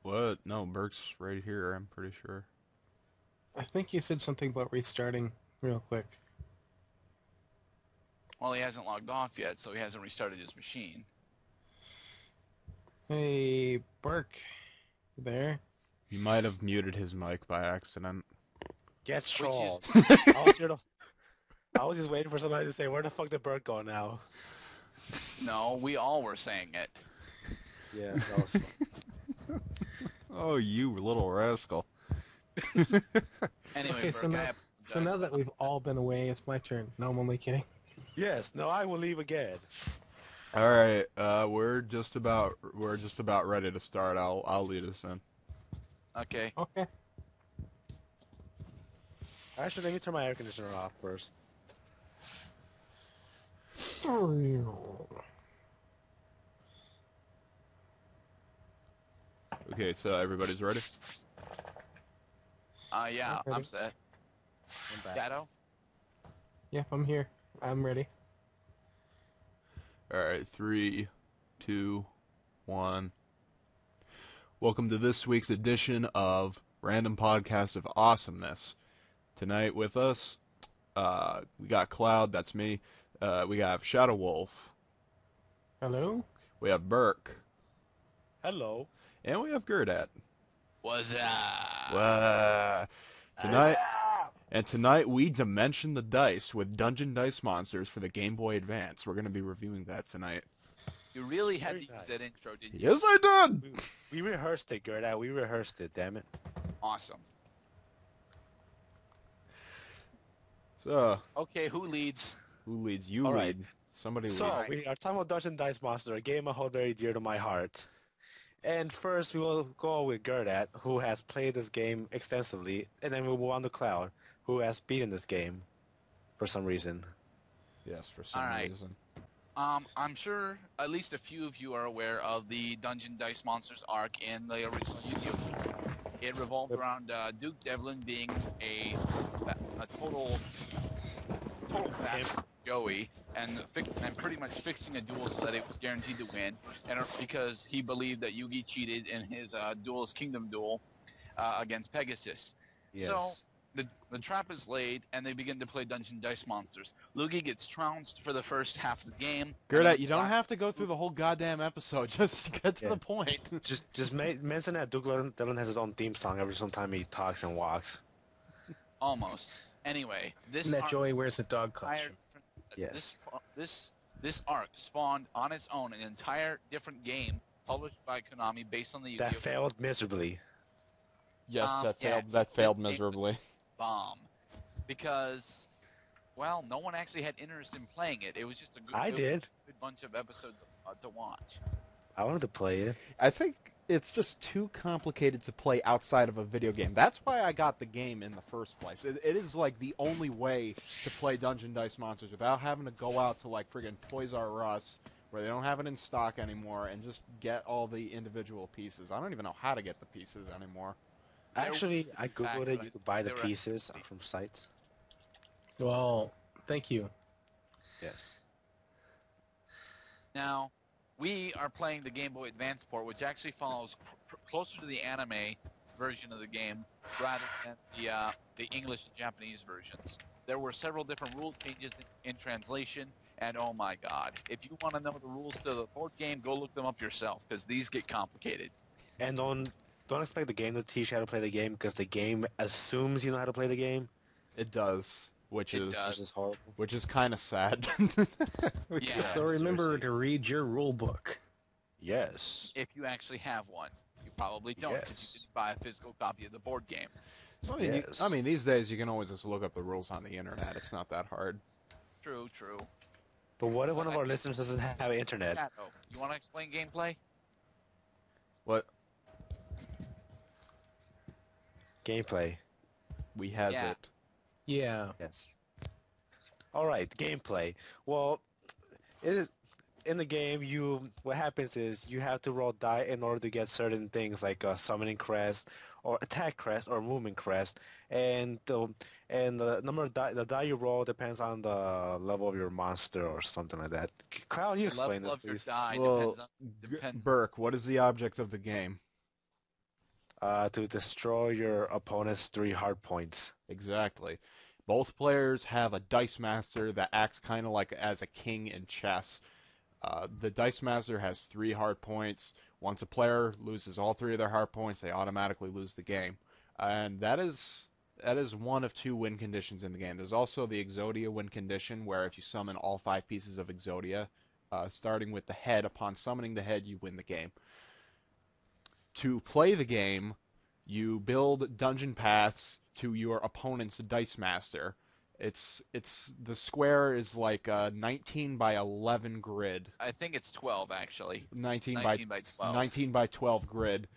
What? No, Burke's right here, I'm pretty sure. I think he said something about restarting real quick. Well, he hasn't logged off yet, so he hasn't restarted his machine. Hey, Burke. You there? He might have muted his mic by accident. Get trolled. Which I was just waiting for somebody to say, where the fuck did Bert go now? No, we all were saying it. Yeah, that was fun. Oh, you little rascal. Anyway, Okay, so Burke, now that we've all been away, it's my turn. No, I'm only kidding. Yes, no, I will leave again. All right, we're just about ready to start. I'll lead us in. Okay. Okay. Actually, let me turn my air conditioner off first. Okay, so everybody's ready? Yeah, ready. I'm set. I'm back. Shadow? Yep, I'm here. I'm ready. All right, 3, 2, 1. Welcome to this week's edition of Random Podcast of Awesomeness. Tonight with us, we got Cloud, that's me. We have Shadow Wolf. Hello? We have Burke. Hello. And we have Gerdat. What's up? Tonight we dimension the dice with Dungeon Dice Monsters for the Game Boy Advance. We're going to be reviewing that tonight. You really had Very to use nice. that intro, didn't you? Yes, I did! We rehearsed it, Gerda. We rehearsed it, damn it. Awesome. So, Okay, who leads? who leads? You All lead. right. Somebody So, lead. Alright. we are talking about Dungeon Dice Monster, a game I hold very dear to my heart. And first, we will go with Gerdat, who has played this game extensively, and then we'll move on to Cloud, who has beaten this game for some reason. Yes, for some Alright. reason. I'm sure at least a few of you are aware of the Dungeon Dice Monsters arc in the original Yu-Gi-Oh! It revolved around Duke Devlin being a total bastard Joey and pretty much fixing a duel so that it was guaranteed to win, and because he believed that Yugi cheated in his Duelist Kingdom duel against Pegasus. Yes. So the trap is laid, and they begin to play Dungeon Dice Monsters. Luigi gets trounced for the first half of the game. Gerdat, you don't have to go through the whole goddamn episode. Just get to the point. Just mention that Duke Devlin has his own theme song every single time he talks and walks. Almost. Anyway, this And that arc Joey wears a dog entire- costume. Yes. This arc spawned on its own an entire different game published by Konami based on the That Yu-Gi-Oh! failed miserably. Yes, Yeah, that failed this game miserably. Bomb. Because, well, no one actually had interest in playing it. It was just a good bunch of episodes to watch. I wanted to play it. I think it's just too complicated to play outside of a video game. That's why I got the game in the first place. It is like the only way to play Dungeon Dice Monsters without having to go out to like friggin' Toys R Us where they don't have it in stock anymore and just get all the individual pieces. I don't even know how to get the pieces anymore. Actually, I googled it. You could buy the They were- pieces from sites. Well, thank you. Yes. Now, we are playing the Game Boy Advance port, which actually follows closer to the anime version of the game rather than the English and Japanese versions. There were several different rule changes in translation, and oh my god, if you want to know the rules to the board game, go look them up yourself, because these get complicated. And don't expect the game to teach you how to play the game, because the game assumes you know how to play the game. It does, which It is does. This is horrible. which is kind of sad. Yeah. So remember seriously. to read your rule book. Yes. If you actually have one. You probably don't, because Yes. you didn't buy a physical copy of the board game. Yes. I mean, these days you can always just look up the rules on the internet. It's not that hard. True, true. But what if one of our listeners doesn't have internet? Shadow, you want to explain gameplay? What? Gameplay. We has Yeah. it. Yeah. Yes. All right, gameplay. Well, it is in the game. What happens is you have to roll die in order to get certain things like a summoning crest, or attack crest, or movement crest, and the number of the die you roll depends on the level of your monster or something like that. Cloud, you The explain level this, of your please. die Well, depends. Burke, what is the object of the game? to destroy your opponent's 3 hard points. Exactly. Both players have a Dice Master that acts kind of like as a king in chess. The Dice Master has 3 hard points. Once a player loses all 3 of their hard points, they automatically lose the game. And that is one of 2 win conditions in the game. There's also the Exodia win condition, where if you summon all 5 pieces of Exodia, starting with the head, upon summoning the head, you win the game. To play the game, you build dungeon paths to your opponent's Dice Master. It's the square is like a 19 by 11 grid. I think it's 12 actually. 19 by 12. 19 by 12 grid.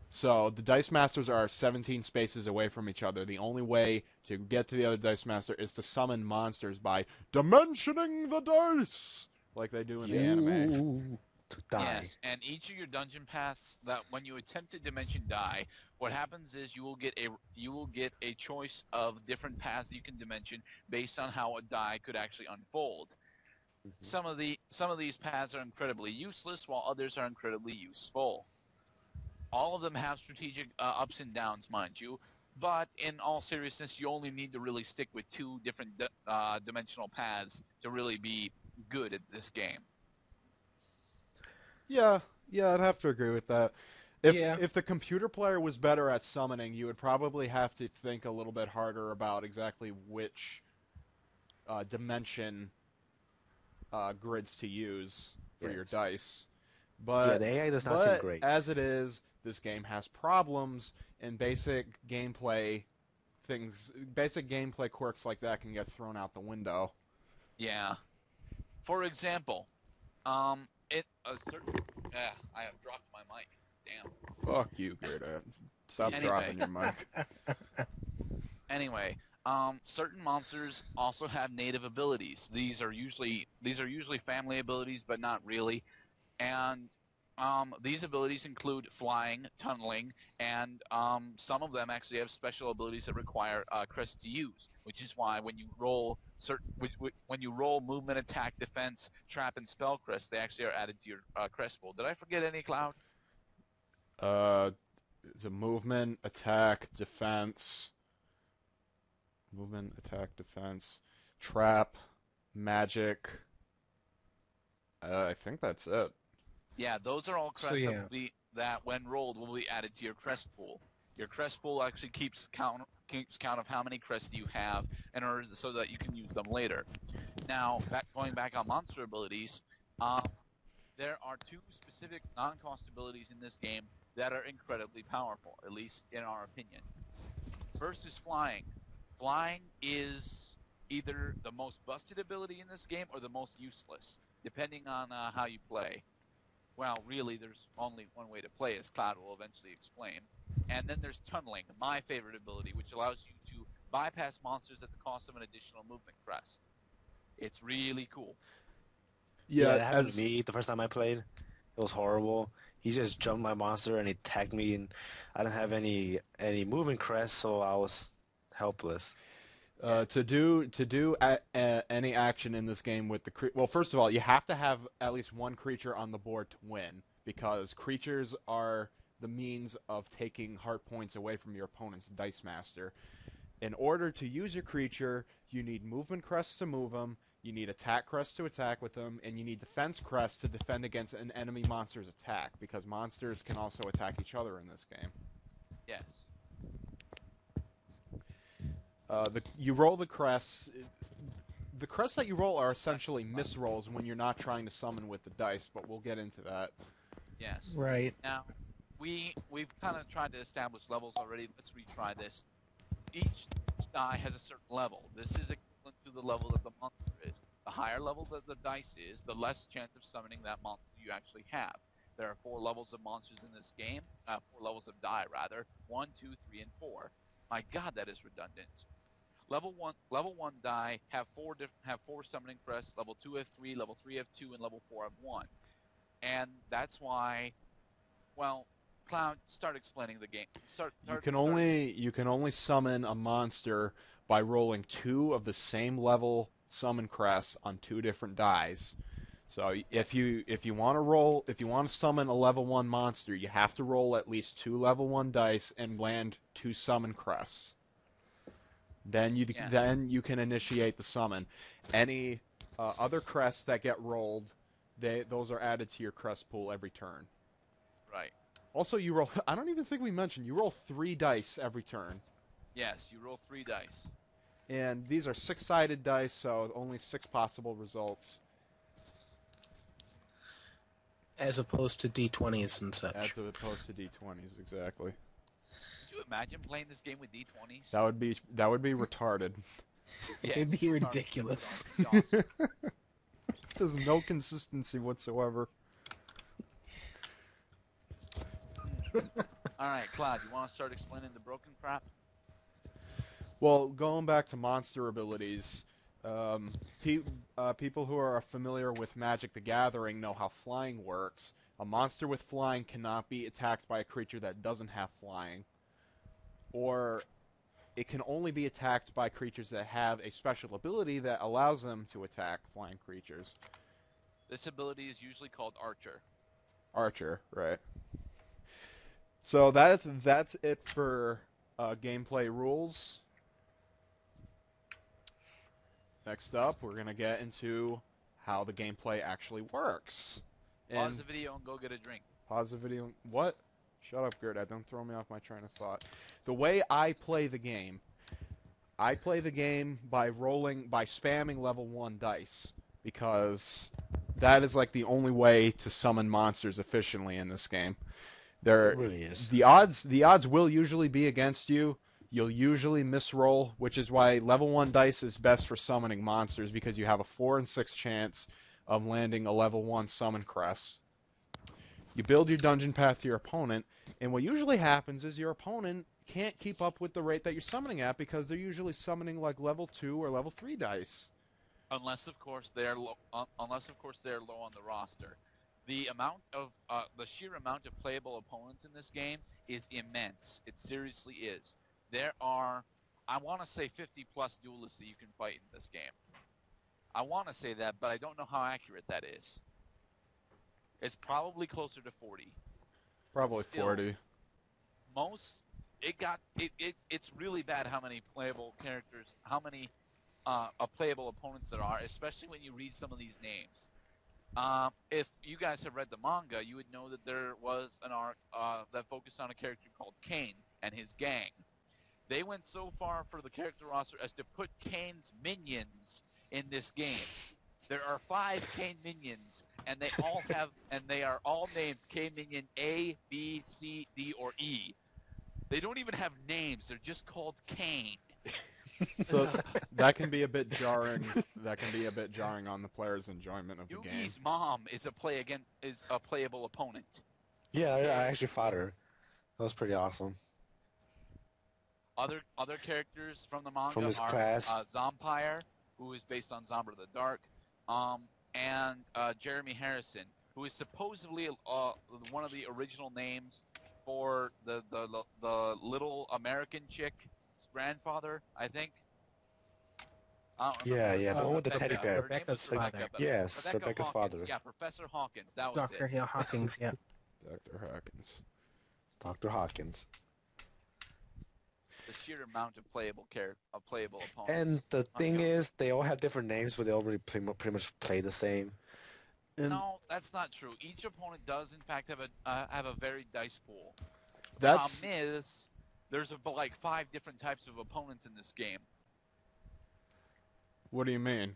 So the Dice Masters are 17 spaces away from each other. The only way to get to the other Dice Master is to summon monsters by dimensioning the dice, like they do in the anime. To die. Yes, and each of your dungeon paths, that when you attempt to dimension die, what happens is you will get a choice of different paths you can dimension based on how a die could actually unfold. Some of these paths are incredibly useless, while others are incredibly useful. All of them have strategic ups and downs, mind you, but in all seriousness, you only need to really stick with 2 different dimensional paths to really be good at this game. Yeah, I'd have to agree with that. If the computer player was better at summoning, you would probably have to think a little bit harder about exactly which dimension grids to use for your dice. But the AI does not seem great. As it is, this game has problems, and basic gameplay quirks like that can get thrown out the window. Yeah. For example, I have dropped my mic. Damn. Fuck you, Gerda. Stop dropping your mic. Anyway, certain monsters also have native abilities. These are usually family abilities, but not really. And these abilities include flying, tunneling, and some of them actually have special abilities that require crest to use. Which is why when you roll movement, attack, defense, trap, and spell crest, they actually are added to your crest pool. Did I forget any, Cloud? It's a movement, attack, defense, trap, magic. I think that's it. Yeah, those are all crests yeah. that when rolled will be added to your crest pool. Your crest pool actually keeps count of how many crests you have in order so that you can use them later. Now, going back on monster abilities, there are 2 specific non-cost abilities in this game that are incredibly powerful, at least in our opinion. First is flying. Flying is either the most busted ability in this game or the most useless, depending on how you play. Well, really, there's only one way to play, as Cloud will eventually explain. And then there's tunneling, my favorite ability, which allows you to bypass monsters at the cost of an additional movement crest. It's really cool. Yeah, that happened to me the first time I played. It was horrible. He just jumped my monster and he tagged me, and I didn't have any movement crest, so I was helpless. To do any action in this game with well, first of all, you have to have at least one creature on the board to win, because creatures are the means of taking heart points away from your opponent's Dice Master. In order to use your creature, you need movement crests to move them, you need attack crests to attack with them, and you need defense crests to defend against an enemy monster's attack, because monsters can also attack each other in this game. Yes. You roll the crests. The crests that you roll are essentially misrolls when you're not trying to summon with the dice, but we'll get into that. Yes. Right. Now, we've kind of tried to establish levels already. Let's retry this. Each die has a certain level. This is equivalent to the level that the monster is. The higher level that the dice is, the less chance of summoning that monster you actually have. There are 4 levels of monsters in this game. 4 levels of die, rather. 1, 2, 3, and 4. My God, that is redundant. Level 1 die have 4 summoning crests. Level 2 have 3. Level 3 have 2, and level 4 have 1. And that's why, well, Cloud, start explaining the game. You can only summon a monster by rolling 2 of the same level summon crests on 2 different dies. So if you want to summon a level 1 monster, you have to roll at least 2 level 1 dice and land 2 summon crests. Then you can initiate the summon. Any other crests that get rolled, those are added to your crest pool every turn. Right. Also, you roll. I don't even think we mentioned you roll 3 dice every turn. Yes, you roll 3 dice. And these are 6-sided dice, so only 6 possible results. As opposed to D20s and such. As opposed to D20s, exactly. Could you imagine playing this game with D20s? That would be retarded. Yeah, It'd be ridiculous. Awesome. There's no consistency whatsoever. All right, Cloud, you want to start explaining the broken crap? Well, going back to monster abilities, people who are familiar with Magic the Gathering know how flying works. A monster with flying cannot be attacked by a creature that doesn't have flying. Or it can only be attacked by creatures that have a special ability that allows them to attack flying creatures. This ability is usually called Archer. Archer, right. So that's it for gameplay rules. Next up, we're going to get into how the gameplay actually works. Pause the video and go get a drink. Pause the video. What? Shut up, Gert. Don't throw me off my train of thought. The way I play the game by spamming level 1 dice, because that is like the only way to summon monsters efficiently in this game. It really is. The odds will usually be against you. You'll usually misroll, which is why level 1 dice is best for summoning monsters, because you have a 4 and 6 chance of landing a level 1 summon crest. You build your dungeon path to your opponent, and what usually happens is your opponent can't keep up with the rate that you're summoning at, because they're usually summoning like level 2 or level 3 dice. Unless of course they're low on the roster. The sheer amount of playable opponents in this game is immense. It seriously is. There are, I want to say, 50 plus duelists that you can fight in this game. I want to say that, but I don't know how accurate that is. It's probably closer to 40. Probably Still, 40. It's really bad how many playable characters, how many playable opponents there are, especially when you read some of these names. If you guys have read the manga, you would know that there was an arc that focused on a character called Kane and his gang. They went so far for the character roster as to put Kane's minions in this game. There are 5 Kane minions, and they are all named K Minion A, B, C, D, or E. They don't even have names. They're just called Kane. So that can be a bit jarring. That can be a bit jarring on the player's enjoyment of the game. Yugi's mom is a playable opponent. Yeah, I actually fought her. That was pretty awesome. Other characters from the manga From his are class. Zompire, who is based on Zombra the Dark, and Jeremy Harrison, who is supposedly one of the original names for the little American chick's grandfather, I think. Yeah, the one with the teddy bear. Rebecca's father. Yes, Rebecca Rebecca's Hawkins. father. Yeah, Professor Hawkins. That was Dr. it. Hill Hawkins, yeah. Dr. Hawkins. Dr. Hawkins. The sheer amount of playable opponents. And the thing is, they all have different names, but they all really pretty much play the same. And No, that's not true. Each opponent does, in fact, have a varied dice pool. The That's problem is, there's like 5 different types of opponents in this game. what do you mean?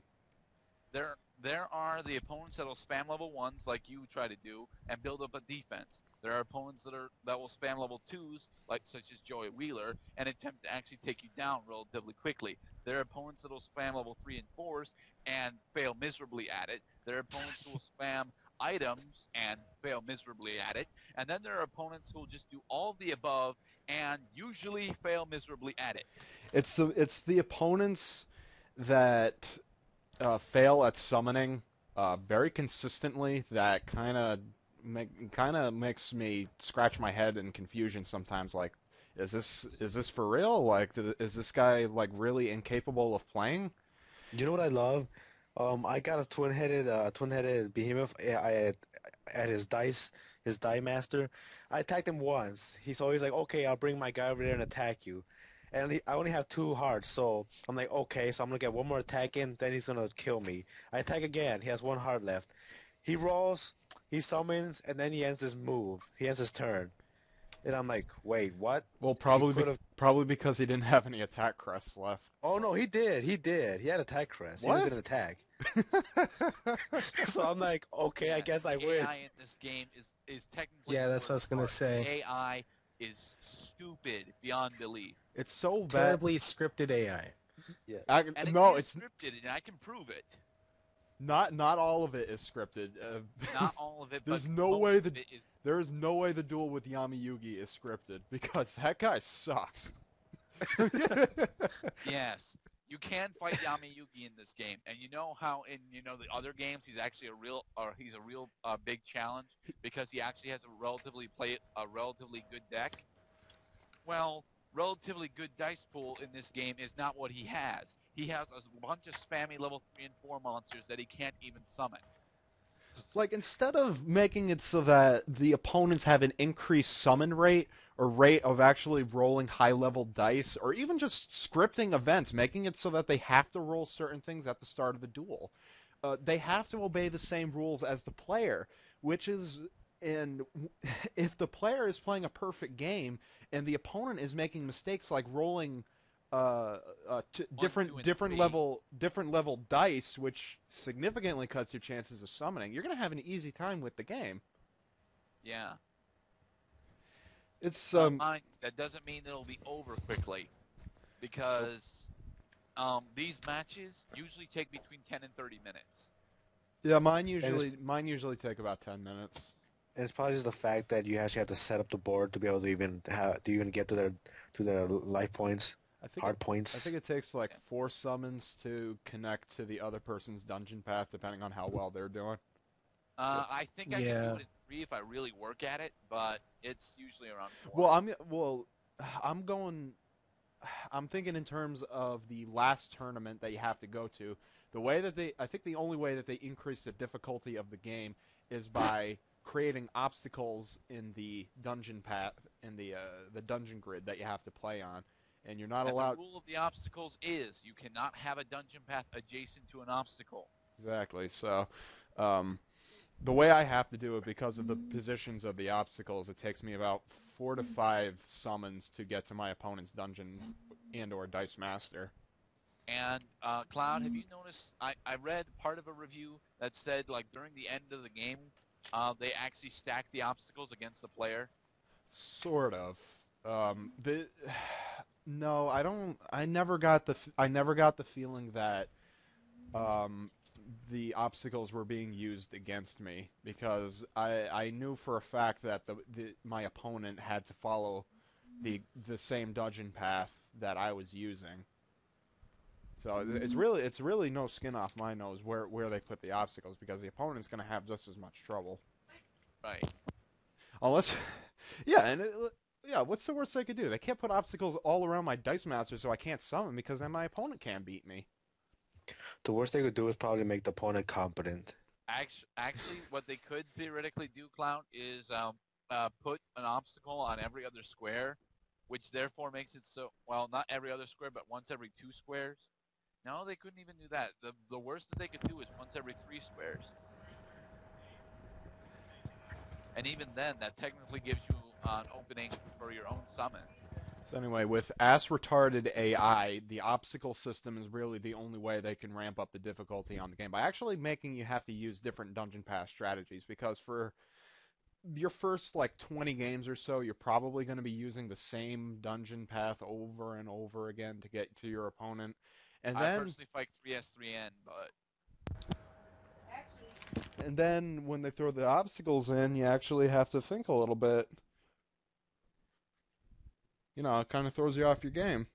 There are the opponents that'll spam level 1s like you try to do and build up a defense. There are opponents that will spam level 2s, such as Joey Wheeler, and attempt to actually take you down relatively quickly. There are opponents that will spam level 3 and 4s and fail miserably at it. There are opponents who will spam items and fail miserably at it. And then there are opponents who will just do all of the above and usually fail miserably at it. It's the opponents that fail at summoning very consistently that kind of makes me scratch my head in confusion sometimes. Like, is this for real? Like, is this guy like really incapable of playing? You know what I love? I got a twin-headed behemoth. At his die master. I attacked him once. He's always like, okay, I'll bring my guy over there and attack you. And I only have 2 hearts, so I'm like, okay, so I'm gonna get one more attack in, then he's gonna kill me. I attack again. He has 1 heart left. He rolls, he summons, and then he ends his move. He ends his turn. And I'm like, wait, what? Well, He could have. probably because he didn't have any attack crests left. Oh no, he did. He did. He had attack crest. He was What? gonna attack. So I'm like, okay, I guess I the win. AI in this game is technically Yeah, that's what I was gonna worse. say. The AI is stupid beyond belief. It's so bad. Terribly scripted AI. And No, it it's is scripted, and I can prove it. not. Not all of it is scripted. Not all of it, There's but no most way of that it is. there is no way the duel with Yami Yugi is scripted because that guy sucks. Yes, you can fight Yami Yugi in this game, and you know how in the other games he's actually a real big challenge because he actually has a relatively good deck. Well, relatively good dice pool in this game is not what he has. He has a bunch of spammy level 3 and 4 monsters that he can't even summon. Like, instead of making it so that the opponents have an increased summon rate or rate of actually rolling high-level dice, or even just scripting events, making it so that they have to roll certain things at the start of the duel, they have to obey the same rules as the player, which is... And if the player is playing a perfect game and the opponent is making mistakes like rolling different 3. level dice, which significantly cuts your chances of summoning, you're going to have an easy time with the game. Yeah. It's Mind, that doesn't mean it'll be over quickly, because these matches usually take between 10 and 30 minutes. yeah, mine usually take about 10 minutes. And it's probably just the fact that you actually have to set up the board to be able to even get to their life points, hard points. I think it takes like 4 summons to connect to the other person's dungeon path, depending on how well they're doing. I think I can Yeah. do it in 3 if I really work at it, but it's usually around 4. I'm thinking in terms of the last tournament that you have to go to. I think the only way that they increase the difficulty of the game is by creating obstacles in the dungeon path, in the dungeon grid that you have to play on, and you're not allowed. The rule of the obstacles is you cannot have a dungeon path adjacent to an obstacle. Exactly. So, the way I have to do it, because of the positions of the obstacles, it takes me about 4 to 5 summons to get to my opponent's dungeon and/or dice master. And Cloud, have you noticed? I read part of a review that said like during the end of the game, they actually stack the obstacles against the player. Sort of. No, I don't. I never got the feeling that the obstacles were being used against me, because I knew for a fact that my opponent had to follow the same dungeon path that I was using. So it's really no skin off my nose where they put the obstacles, because the opponent's going to have just as much trouble. Right. Unless, yeah, what's the worst they could do? They can't put obstacles all around my dice master so I can't summon, because then my opponent can't beat me. The worst they could do is probably make the opponent competent. Actually, what they could theoretically do, Cloud, is put an obstacle on every other square, which therefore makes it so, well, not every other square, but once every 2 squares. No, they couldn't even do that. The worst that they could do is once every 3 squares. And even then, that technically gives you an opening for your own summons. So anyway, with ass-retarded AI, the obstacle system is really the only way they can ramp up the difficulty on the game, by actually making you have to use different dungeon pass strategies, because for your first, 20 games or so, you're probably going to be using the same dungeon path over and over again to get to your opponent. And I then, personally fight 3S3N, but... And then when they throw the obstacles in, you actually have to think a little bit. It kind of throws you off your game.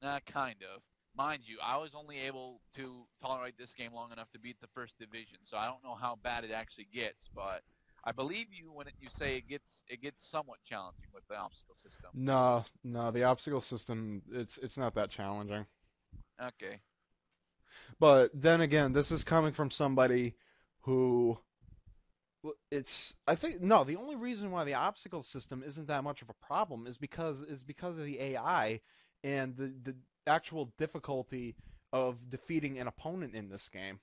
Kind of. Mind you, I was only able to tolerate this game long enough to beat the first division, so I don't know how bad it actually gets, but I believe you when you say it gets somewhat challenging with the obstacle system. No, the obstacle system, it's not that challenging. Okay. But then again, this is coming from somebody who I think no, the only reason why the obstacle system isn't that much of a problem is because of the AI and the actual difficulty of defeating an opponent in this game.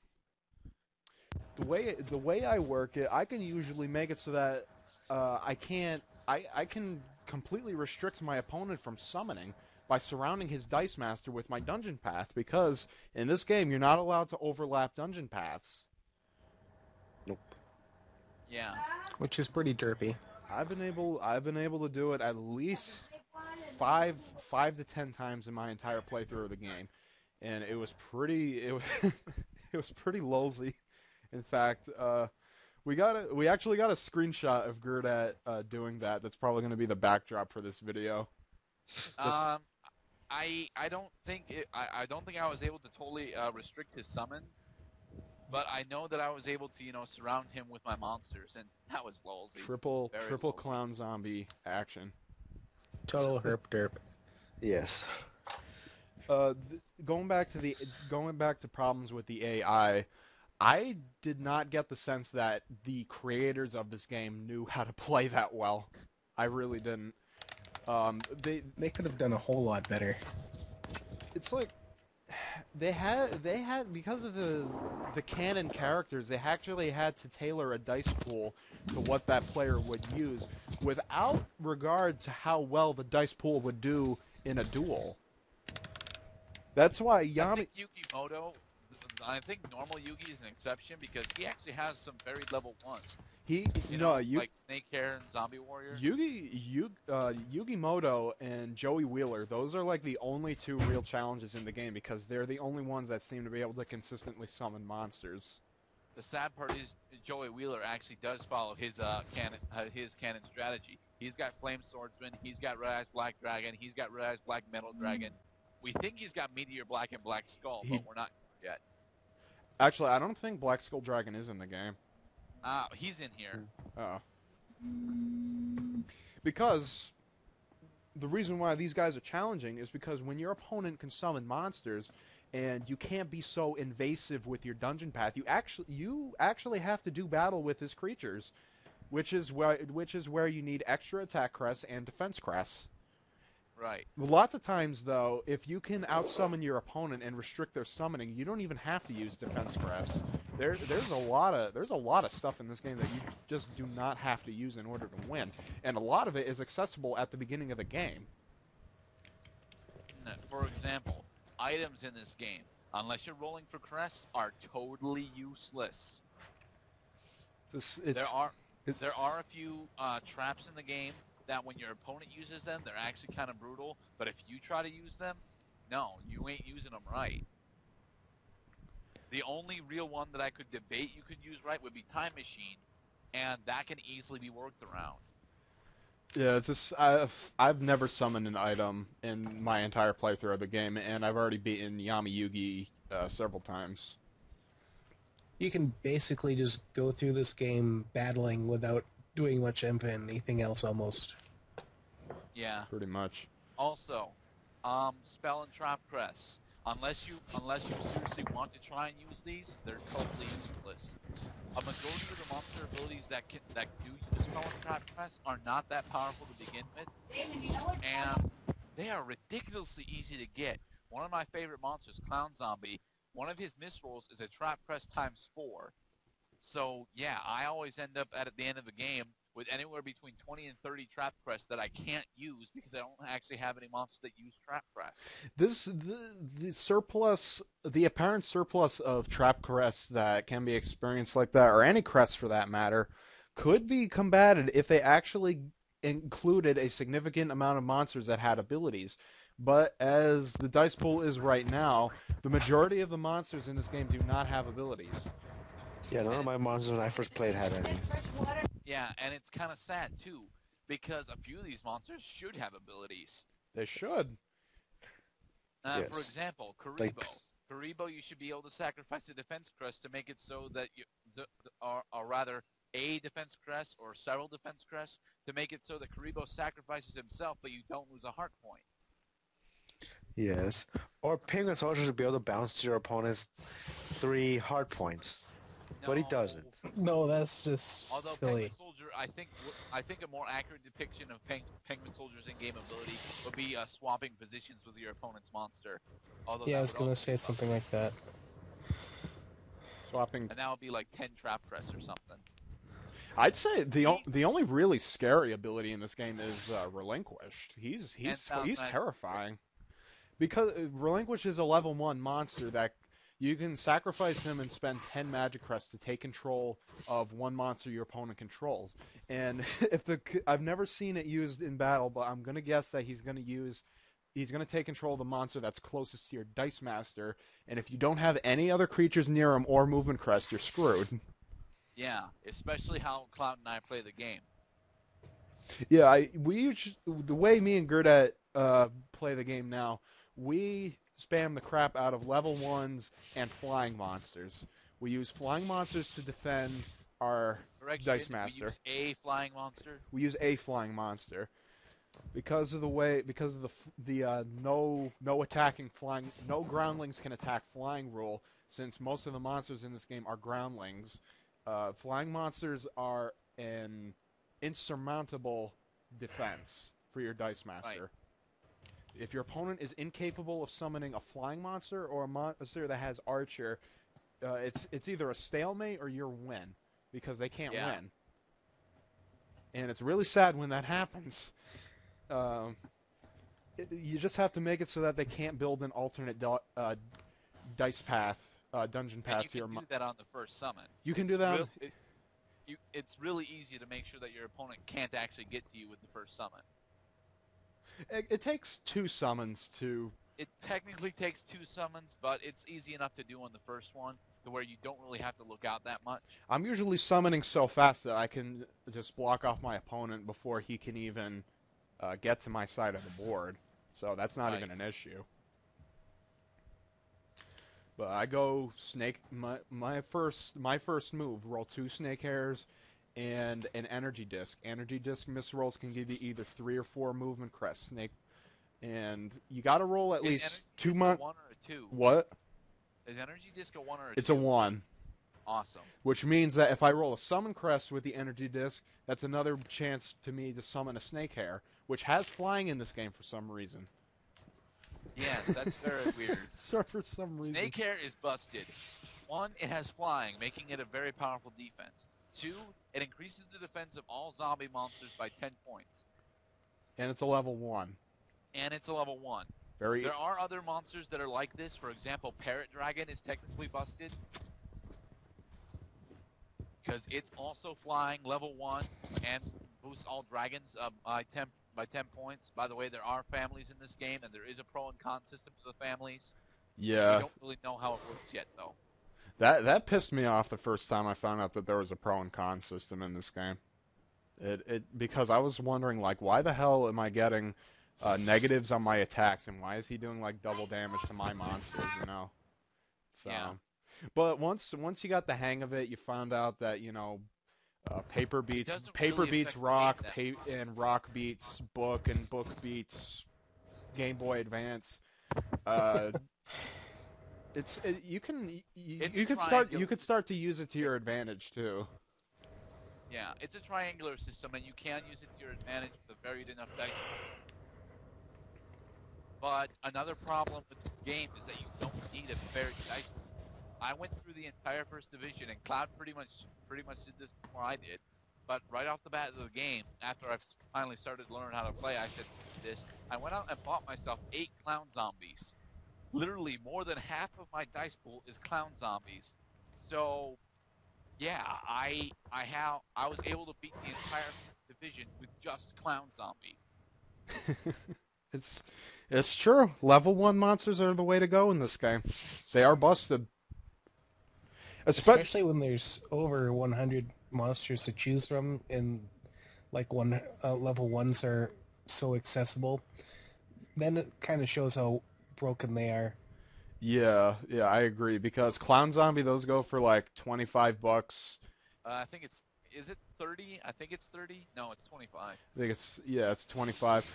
The way I work it, I can usually make it so that I can completely restrict my opponent from summoning by surrounding his Dice Master with my dungeon path, because in this game you're not allowed to overlap dungeon paths. Nope. Yeah. Which is pretty derpy. I've been able to do it at least five to 10 times in my entire playthrough of the game, and it was pretty it was pretty lolsy. In fact, we actually got a screenshot of Gerdat doing that. That's probably going to be the backdrop for this video. I don't think I don't think I was able to totally restrict his summons, but I know that I was able to surround him with my monsters, and that was lolsy. Triple Lolsy. clown zombie action. Total herp derp. Yes. Going back to problems with the AI, I did not get the sense that the creators of this game knew how to play that well. I really didn't. They could have done a whole lot better. It's like they had because of the canon characters, they actually had to tailor a dice pool to what that player would use, without regard to how well the dice pool would do in a duel. That's why I think Yukimoto. I think normal Yugi is an exception because he actually has some very level ones. Like Snake Hair and Zombie Warrior. Yugimoto and Joey Wheeler, those are like the only two real challenges in the game because they're the only ones that seem to be able to consistently summon monsters. The sad part is Joey Wheeler actually does follow his canon strategy. He's got Flame Swordsman, he's got Red Eyes Black Dragon, he's got Red Eyes Black Metal Dragon. We think he's got Meteor Black and Black Skull, but we're not yet. Actually, I don't think Black Skull Dragon is in the game. He's in here. Oh. Because the reason why these guys are challenging is because when your opponent can summon monsters and you can't be so invasive with your dungeon path, you actually have to do battle with his creatures, which is where you need extra attack crests and defense crests. Right. Lots of times, though, if you can outsummon your opponent and restrict their summoning, you don't even have to use defense crests. There's a lot of stuff in this game that you just do not have to use in order to win, and a lot of it is accessible at the beginning of the game. For example, items in this game, unless you're rolling for crests, are totally useless. There are a few traps in the game that when your opponent uses them, they're actually kind of brutal, but if you try to use them, no, you ain't using them right. The only real one that I could debate you could use right would be Time Machine, and that can easily be worked around. Yeah, it's just I've never summoned an item in my entire playthrough of the game, and I've already beaten Yami Yugi several times. You can basically just go through this game battling without doing much of anything else almost. Yeah. Pretty much. Also, spell and trap crests. Unless you seriously want to try and use these, they're totally useless. A majority of the monster abilities that do use spell and trap crests are not that powerful to begin with, and they are ridiculously easy to get. One of my favorite monsters, Clown Zombie, one of his misrolls is a trap crest ×4. So, yeah, I always end up at the end of the game with anywhere between 20 and 30 trap crests that I can't use because I don't actually have any monsters that use trap crests. The apparent surplus of trap crests that can be experienced like that, or any crests for that matter, could be combated if they actually included a significant amount of monsters that had abilities. But as the dice pool is right now, the majority of the monsters in this game do not have abilities. Yeah, none of my monsters when I first played had any. Yeah, and it's kind of sad, too, because a few of these monsters should have abilities. They should. Yes. For example, Karibo. Karibo, you should be able to sacrifice a defense crest to make it so that or rather, a defense crest or several defense crests to make it so that Karibo sacrifices himself, but you don't lose a heart point. Yes. Or penguin soldiers would be able to bounce your opponent's 3 hard points. But he No. doesn't. No, that's just Although silly. Penguin Soldier, I think a more accurate depiction of Penguin Soldier's in-game ability would be swapping positions with your opponent's monster. Although Yeah, I that was would gonna also say be something like that. Swapping. and that would be like 10 trap press or something. I'd say the only really scary ability in this game is Relinquished. He's terrifying because Relinquished is a level 1 monster that you can sacrifice him and spend 10 Magic Crests to take control of one monster your opponent controls. And I've never seen it used in battle, but I'm gonna guess that he's gonna take control of the monster that's closest to your Dice Master. And if you don't have any other creatures near him or movement crest, you're screwed. Yeah, especially how Cloud and I play the game. Yeah, the way me and Gerda play the game now, we spam the crap out of level 1s and flying monsters. We use flying monsters to defend our Dice Master. We use a flying monster. We use a flying monster because of the no attacking flying, no groundlings can attack flying rule. Since most of the monsters in this game are groundlings, flying monsters are an insurmountable defense for your Dice Master. Right. If your opponent is incapable of summoning a flying monster or a monster that has Archer, it's either a stalemate or your win because they can't win. And it's really sad when that happens. You just have to make it so that they can't build an alternate dice path, dungeon path to your. You can do that on the first summon. You can do that. It's really easy to make sure that your opponent can't actually get to you with the first summon. It takes 2 summons to. It technically takes 2 summons, but it's easy enough to do on the first one to where you don't really have to look out that much. I'm usually summoning so fast that I can just block off my opponent before he can even get to my side of the board. So that's not even an issue. But I go snake. My first move. Roll 2 snake hairs and an energy disc. Energy disc misrolls can give you either 3 or 4 movement crests. Snake, and you got to roll at least 2 months. 1 or a 2? What? Is energy disc a 1 or a 2? It's a 1. Awesome. Which means that if I roll a summon crest with the energy disc, that's another chance to me to summon a snake hair, which has flying in this game for some reason. Yes, that's very weird. So for some reason. Snake hair is busted. 1, it has flying, making it a very powerful defense. 2, it increases the defense of all zombie monsters by 10 points. And it's a level 1. And it's a level 1. There are other monsters that are like this. For example, Parrot Dragon is technically busted. Because it's also flying, level 1, and boosts all dragons by 10 points. By the way, there are families in this game, and there is a pro and con system to the families. Yeah. We don't really know how it works yet, though. That pissed me off the first time I found out that there was a pro and con system in this game. Because I was wondering, like, why the hell am I getting negatives on my attacks, and why is he doing like double damage to my monsters? You know. So, yeah. But once you got the hang of it, you found out that paper beats rock, and rock beats book, and book beats Game Boy Advance. You could start to use it to your advantage too. Yeah, it's a triangular system, and you can use it to your advantage with a varied enough dice. But another problem with this game is that you don't need a varied dice. I went through the entire first division, and Cloud pretty much did this before I did. But right off the bat of the game, after I've finally started to learn how to play, I said this. I went out and bought myself 8 clown zombies. Literally, more than half of my dice pool is clown zombies. So, yeah, I was able to beat the entire division with just clown zombie. It's true. Level 1 monsters are the way to go in this game. They are busted. Especially when there's over 100 monsters to choose from, and like level 1s are so accessible. Then it kind of shows how broken they are. Yeah, I agree, because Clown Zombie, those go for like $25. I think it's Is it 30? I think it's 30. No, it's 25. I think it's 25.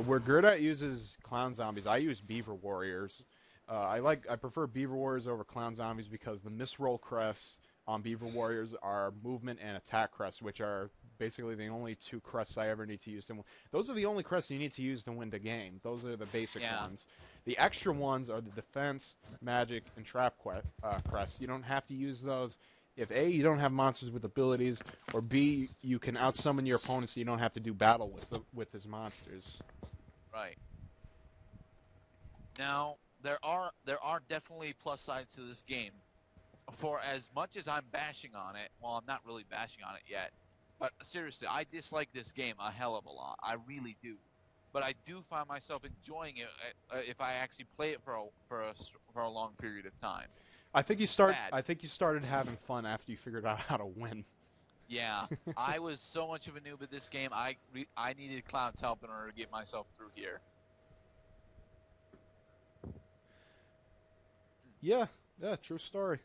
Where Gerdat uses clown zombies, I use beaver warriors. I prefer beaver warriors over clown zombies because the misroll crests on beaver warriors are movement and attack crests, which are basically the only two crests I ever need to use. Those are the only crests you need to use to win the game. Those are the basic ones. The extra ones are the defense, magic, and trap crests. You don't have to use those. If A, you don't have monsters with abilities, or B, you can outsummon your opponents so you don't have to do battle with his monsters. Right. Now, there are definitely plus sides to this game. For as much as I'm bashing on it, well, I'm not really bashing on it yet, but seriously, I dislike this game a hell of a lot. I really do. But I do find myself enjoying it if I actually play it for a long period of time. I think you started having fun after you figured out how to win. Yeah, I was so much of a noob at this game. I needed Cloud's help in order to get myself through here. Yeah, true story.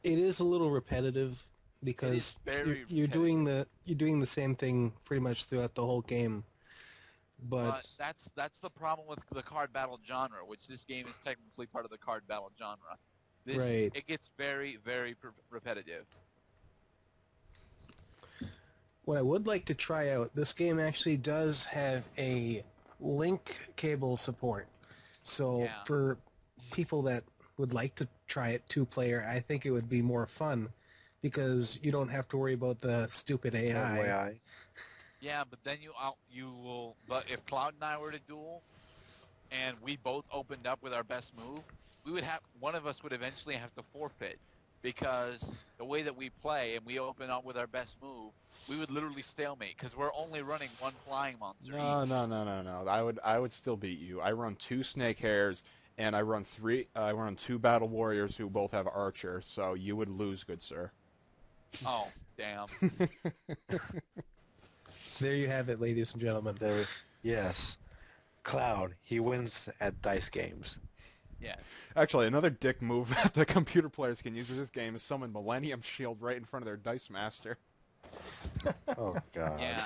It is a little repetitive because you're doing the same thing pretty much throughout the whole game. But that's the problem with the card battle genre, which this game is technically part of the card battle genre. It gets very, very repetitive. What I would like to try out, this game actually does have a link cable support. So for people that would like to try it 2-player, I think it would be more fun because you don't have to worry about the stupid AI. Yeah, but then you will. But if Cloud and I were to duel, and we both opened up with our best move, one of us would eventually have to forfeit because the way that we play and we open up with our best move, we would literally stalemate because we're only running one flying monster. No. I would still beat you. I run 2 snake hairs and I run 2 battle warriors who both have archer. So you would lose, good sir. Oh, damn. There you have it, ladies and gentlemen. Yes. Cloud, he wins at dice games. Yeah. Actually, another dick move that the computer players can use in this game is summon Millennium Shield right in front of their Dice Master. Oh god. Yeah.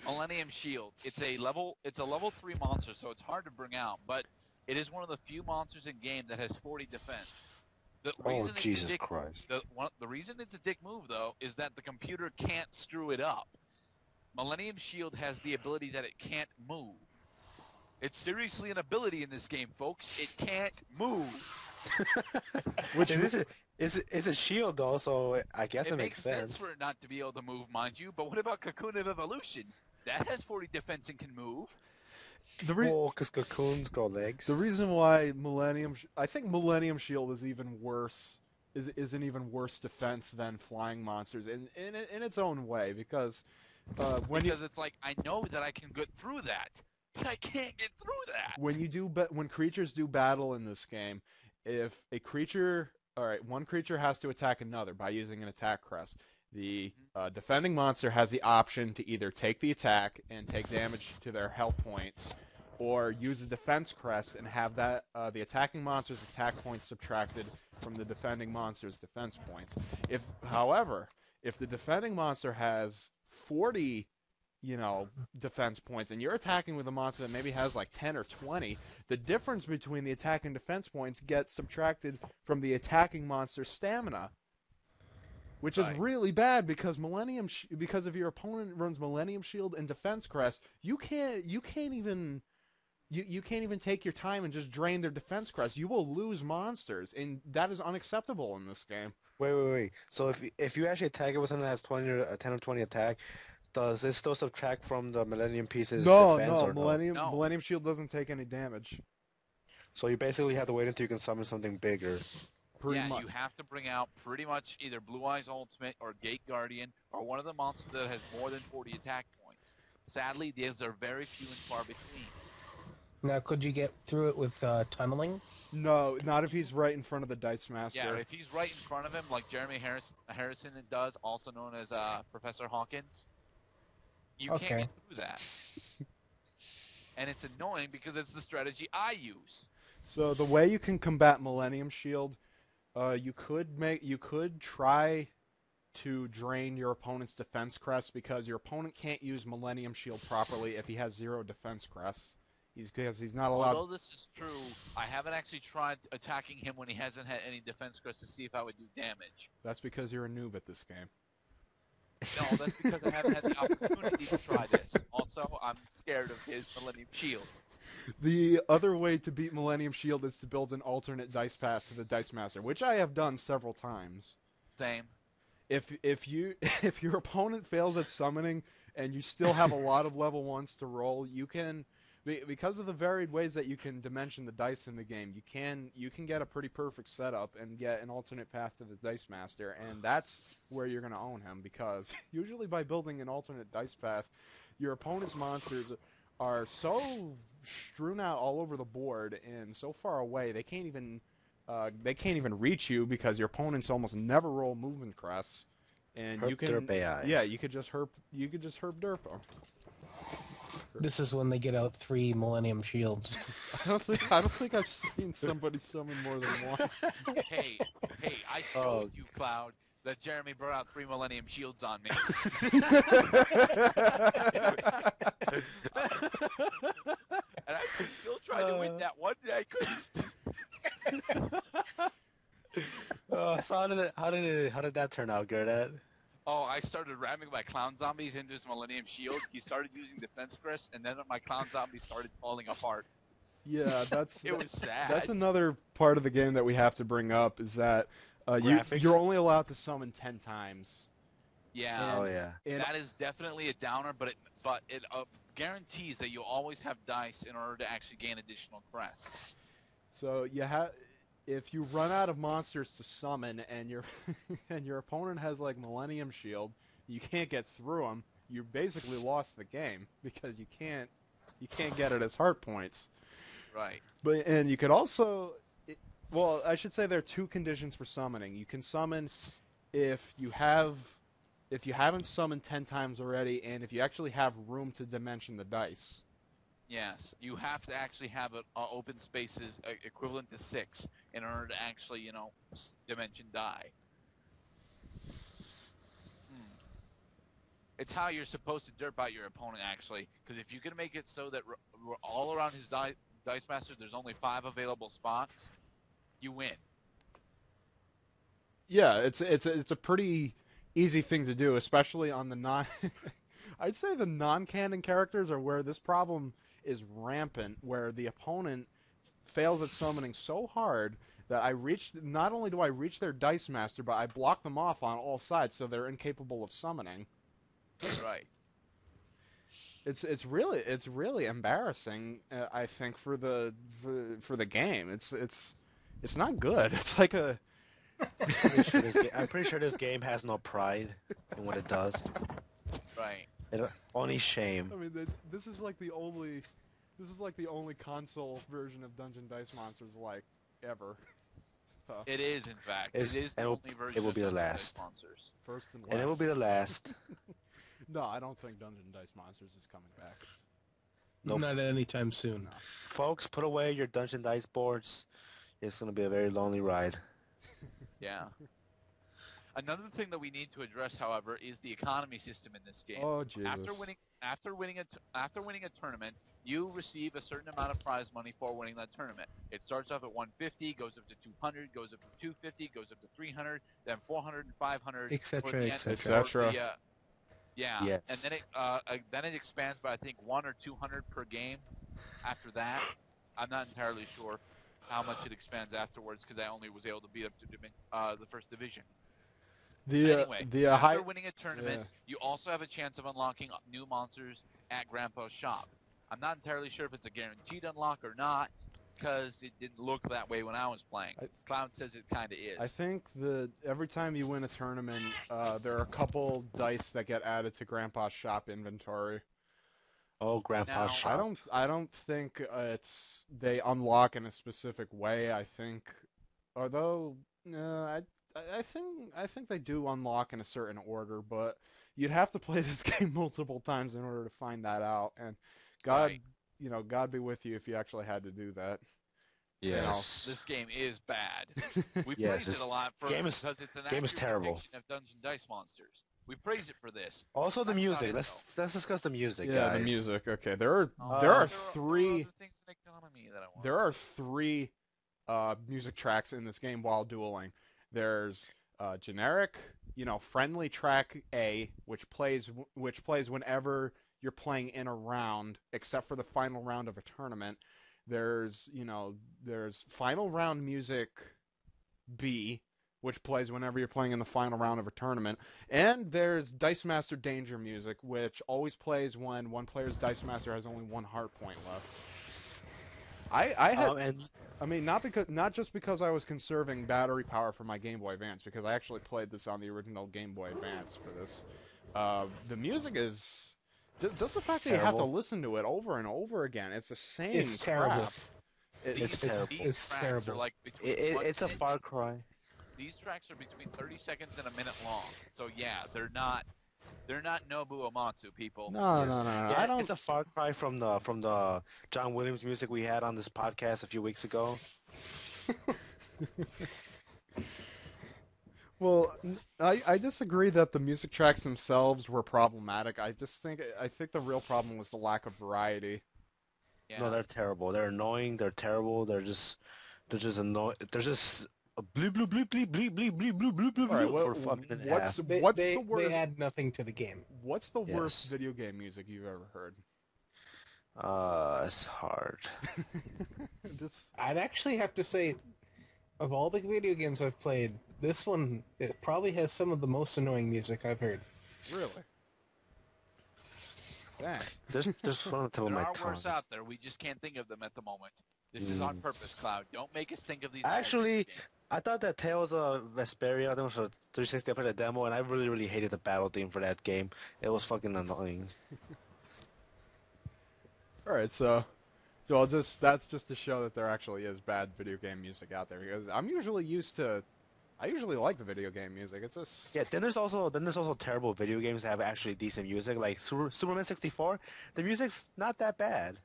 Millennium Shield. It's a level 3 monster, so it's hard to bring out, but it is one of the few monsters in game that has 40 defense. Jesus Christ. The reason it's a dick move, though, is that the computer can't screw it up. Millennium Shield has the ability that it can't move. It's seriously an ability in this game, folks. It can't move. Which is a shield, though, so I guess it makes sense. For it not to be able to move, mind you. But what about Cocoon of Evolution? That has 40 defense and can move. Because cocoons go legs. The reason why I think Millennium Shield is even worse. Is an even worse defense than flying monsters in its own way because. It's like I know that I can get through that, but I can't get through that. When creatures do battle in this game, if one creature has to attack another by using an attack crest, the defending monster has the option to either take the attack and take damage to their health points, or use a defense crest and have that the attacking monster's attack points subtracted from the defending monster's defense points. However, if the defending monster has 40, defense points, and you're attacking with a monster that maybe has like 10 or 20, the difference between the attack and defense points gets subtracted from the attacking monster's stamina, which is really bad because because if your opponent runs Millennium Shield and Defense Crest, you can't even take your time and just drain their Defense Crest. You will lose monsters, and that is unacceptable in this game. Wait. So if you actually attack it with something that has 10 or 20 attack, does it still subtract from the Millennium Piece's defense? No, Millennium Shield doesn't take any damage. So you basically have to wait until you can summon something bigger. Pretty much. You have to bring out pretty much either Blue Eyes Ultimate or Gate Guardian or one of the monsters that has more than 40 attack points. Sadly, these are very few and far between. Now, could you get through it with tunneling? No, not if he's right in front of the Dice Master. Yeah, if he's right in front of him, like Jeremy Harrison does, also known as Professor Hawkins, you can't get through that. And it's annoying because it's the strategy I use. So the way you can combat Millennium Shield, you could try to drain your opponent's defense crest because your opponent can't use Millennium Shield properly if he has 0 defense crests. Because he's not allowed. Although this is true, I haven't actually tried attacking him when he hasn't had any defense crest to see if I would do damage. That's because you're a noob at this game. No, that's because I haven't had the opportunity to try this. Also, I'm scared of his Millennium Shield. The other way to beat Millennium Shield is to build an alternate dice path to the Dice Master, which I have done several times. Same. If your opponent fails at summoning and you still have a lot of level 1s to roll, you can, because of the varied ways that you can dimension the dice in the game, you can get a pretty perfect setup and get an alternate path to the Dice Master, and that's where you're going to own him, because usually by building an alternate dice path, your opponent's monsters are so strewn out all over the board and so far away they can't even reach you because your opponents almost never roll movement crests, and you can you could just herp derp them. This is when they get out 3 Millennium Shields. I don't think I've seen somebody summon more than one. Hey, I showed you, Cloud, that Jeremy brought out 3 Millennium Shields on me. And I still tried to win that one day. I couldn't. So how did that turn out, Gerdat? Oh, I started ramming my clown zombies into his Millennium Shield. He started using defense crest, and then my clown zombies started falling apart. Yeah, It was sad. That's another part of the game that we have to bring up is that you're only allowed to summon 10 times. Yeah. That is definitely a downer, but it guarantees that you'll always have dice in order to actually gain additional crests. So if you run out of monsters to summon and your opponent has like Millennium Shield, you can't get through them. You basically lost the game because you can't get it as heart points. Right. And you could also, well, I should say there are 2 conditions for summoning. You can summon if you haven't summoned 10 times already, and if you actually have room to dimension the dice. Yes, you have to actually have open spaces equivalent to 6 in order to actually, dimension die. It's how you're supposed to derp out your opponent, actually, because if you can make it so that all around his Dice Master there's only 5 available spots, you win. Yeah, it's a pretty easy thing to do, especially on the non. I'd say the non-canon characters are where this problem is rampant, where the opponent fails at summoning so hard that not only do I reach their Dice Master, but I block them off on all sides, so they're incapable of summoning. Right. It's really embarrassing. I think for the game, it's not good. It's like a. I'm pretty sure this game has no pride in what it does. Right. Only shame. I mean, this is like the only console version of Dungeon Dice Monsters like ever. So. It is, in fact. It is the only version. It will be the of Dungeon last. Dice Monsters. First and last. And it will be the last. No, I don't think Dungeon Dice Monsters is coming back. Nope. Not anytime soon. No. Folks, put away your Dungeon Dice boards. It's going to be a very lonely ride. Yeah. Another thing that we need to address, however, is the economy system in this game. Oh, Jesus. After winning a tournament, you receive a certain amount of prize money for winning that tournament. It starts off at 150, goes up to 200, goes up to 250, goes up to 300, then 400 and 500, etc., etc. Yeah. Yes. And then it expands by I think 100 or 200 per game. After that, I'm not entirely sure how much it expands afterwards because I only was able to beat up to the first division. After winning a tournament, you also have a chance of unlocking new monsters at Grandpa's shop. I'm not entirely sure if it's a guaranteed unlock or not, because it didn't look that way when I was playing. Cloud says it kind of is. I think every time you win a tournament, there are a couple dice that get added to Grandpa's shop inventory. Oh, Grandpa's shop. I don't think they unlock in a specific way. I think, although I think they do unlock in a certain order, but you'd have to play this game multiple times in order to find that out. And God be with you if you actually had to do that. Yes. This game is bad. We Yes, praise it a lot because it's an game is accurate terrible. depiction of Dungeon Dice Monsters. We praise it for this. Also, the That's about music. it, Let's discuss the music, Yeah, guys. the music. Okay, there are There are three other things in economy that I want. there are three music tracks in this game while dueling. There's generic, friendly track A, which plays whenever you're playing in a round, except for the final round of a tournament. There's final round music B, which plays whenever you're playing in the final round of a tournament. And there's Dice Master Danger music, which always plays when one player's Dice Master has only one heart point left. Not just because I was conserving battery power for my Game Boy Advance, because I actually played this on the original Game Boy Advance for this. The music is just the fact that you have to listen to it over and over again. It's the same. It's terrible. It's terrible. It's terrible. Like it's a far cry. These tracks are between 30 seconds and a minute long. So yeah, they're not Nobu Amatsu, people. No. Yeah, it's a far cry from the John Williams music we had on this podcast a few weeks ago. Well, I disagree that the music tracks themselves were problematic. I think the real problem was the lack of variety. Yeah. No, they're terrible. They're annoying. They're terrible. They're just annoying. They're just bleep bleep bleep bleep bleep bleep bleep bleep bleep bleep Right, for a fucking what's half. the worst? They add nothing to the game. What's the worst video game music you've ever heard? It's hard. I'd actually have to say, of all the video games I've played, this one, it probably has some of the most annoying music I've heard. Really? Dang. There's one on the tip of my There are tongue. worse out there. We just can't think of them at the moment. This is on purpose, Cloud. Don't make us think of these. Actually, I thought that Tales of Vesperia, I think it was for 360, I played a demo, and I really, really hated the battle theme for that game. It was fucking annoying. Alright, so that's just to show that there actually is bad video game music out there, because I usually like the video game music. It's just... Yeah, then there's also terrible video games that have actually decent music, like Superman 64. The music's not that bad.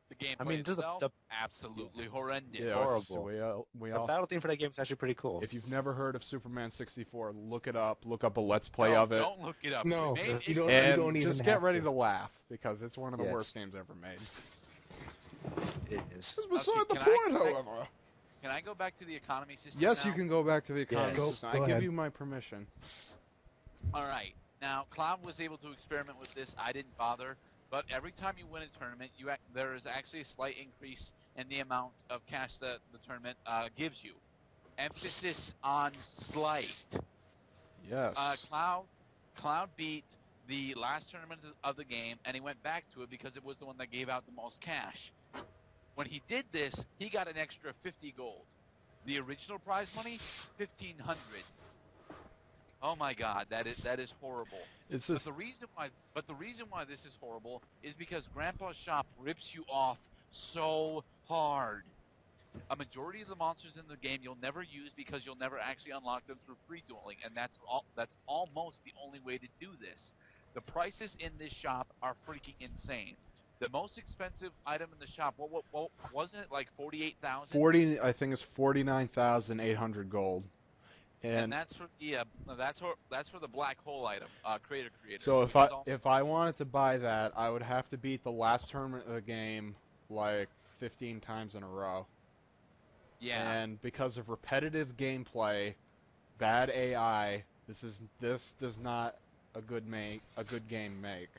The gameplay I mean, just itself, absolutely horrendous. Yeah, Horrible. The battle theme for that game is actually pretty cool. If you've never heard of Superman 64, look it up. Look up a Let's Play of it. Don't look it up. No, you don't even just get ready to laugh, because it's one of the worst games ever made. It is. It's beside the point, however. Can I go back to the economy system Yes, now? you can go back to the economy Yes. system. Go I give ahead. you my permission. All right. Now, Cloud was able to experiment with this. I didn't bother. But every time you win a tournament, there is actually a slight increase in the amount of cash that the tournament gives you. Emphasis on slight. Yes. Cloud beat the last tournament of the game, and he went back to it because it was the one that gave out the most cash. When he did this, he got an extra 50 gold. The original prize money, 1,500. Oh my God, that is horrible. It's just... But the reason why this is horrible is because Grandpa's shop rips you off so hard. A majority of the monsters in the game you'll never use because you'll never actually unlock them through free dueling, and that's almost the only way to do this. The prices in this shop are freaking insane. The most expensive item in the shop, what wasn't it, like 48,000? I think it's 49,800 gold. And that's for the that's for the black hole item, creator. So if I wanted to buy that, I would have to beat the last tournament of the game like 15 times in a row. Yeah. And because of repetitive gameplay, bad AI, this does not a good game make.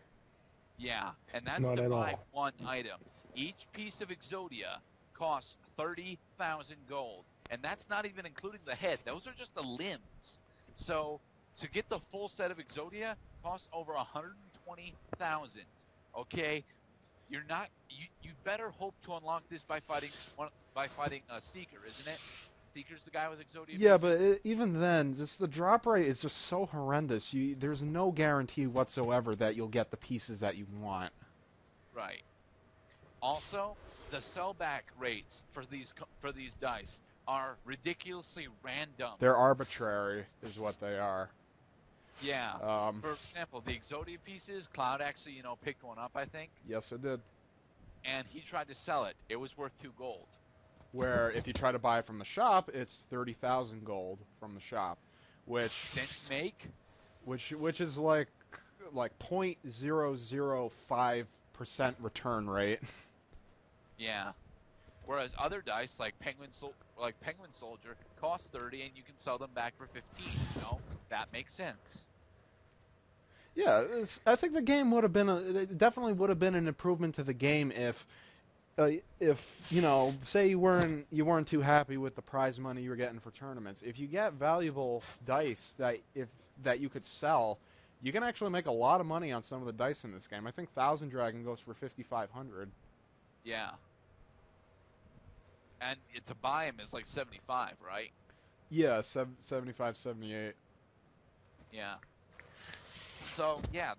Yeah, and that's Not to at buy all. one item. Each piece of Exodia costs 30,000 gold, and that's not even including the head. Those are just the limbs. So to get the full set of Exodia costs over 120,000. Okay, you better hope to unlock this by fighting a Seeker, isn't it? Seeker's the guy with Exodia. Yeah, but even then, the drop rate is just so horrendous. There's no guarantee whatsoever that you'll get the pieces that you want. Right. Also, the sellback rates for these dice are ridiculously random. They're arbitrary, is what they are. Yeah. For example, the Exodia pieces, Cloud actually, picked one up, I think. Yes, it did. And he tried to sell it. It was worth 2 gold. where if you try to buy it from the shop, it's 30,000 gold from the shop, which Cent make? which is like 0.005% return rate. Yeah. Whereas other dice, like Penguin Soldier, cost 30, and you can sell them back for 15. You know, that makes sense. Yeah, I think the game would have been it definitely would have been an improvement to the game if you know, say you weren't too happy with the prize money you were getting for tournaments. If you get valuable dice that you could sell, you can actually make a lot of money on some of the dice in this game. I think Thousand Dragon goes for 5,500. Yeah. And to buy them is like 75, right? Yeah, 75, 78. Yeah. So, yeah,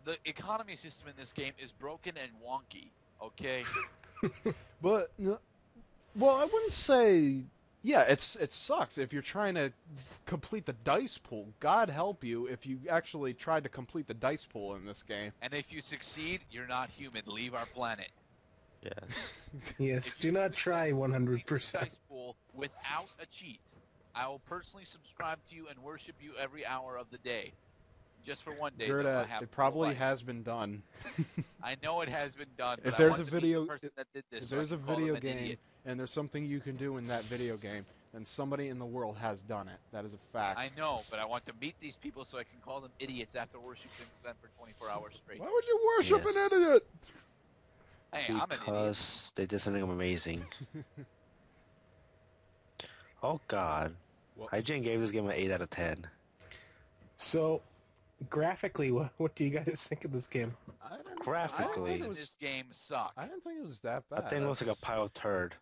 the economy system in this game is broken and wonky, okay? But, well, I wouldn't say, yeah, it sucks if you're trying to complete the dice pool. God help you if you actually tried to complete the dice pool in this game. And if you succeed, you're not human. Leave our planet. Yes. Yes, do not try 100%. Dice pool without a cheat. I will personally subscribe to you and worship you every hour of the day. Just for one day. Gerda, it probably has been done. I know it has been done. But If there's I want a to meet video, the person that did this, if so I there's a can call them video an game idiot. and there's something you can do in that video game, then somebody in the world has done it. That is a fact. I know, but I want to meet these people so I can call them idiots after worshiping them for 24 hours straight. Why would you worship Yes. an idiot? Hey, I'm an idiot. Because they did something amazing. Oh God. Well- IGN gave this game an 8 out of 10. So, graphically, what do you guys think of this game? I didn't Graphically. think it was, This game sucked. I didn't think it was that I bad. think it looks like a pile of turd.